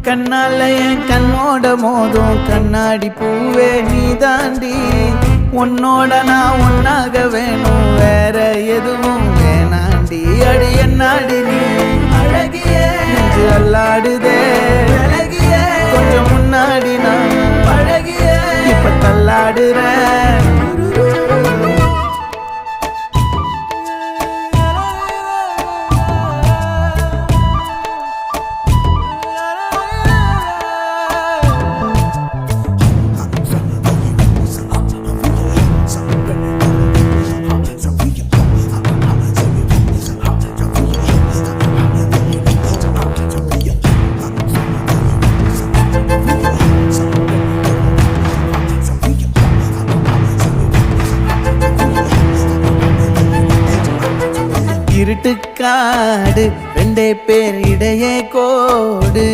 கண்ணால என் கண்ணோட மோதும் கண்ணாடி பூவே நீ தாண்டி உன்னோட நான் ஒன்னாக வேணும் வேற எதுவும் வேணாண்டி அடி என்னாடி நீ அழகிய நெஞ்சு அல்லாடுதே அழகிய கொஞ்சம் முன்னாடி நான் அழகிய இப்ப தள்ளாடுறேன் இருட்டுக்காடு ரெண்டே பேர் இடையே கோடு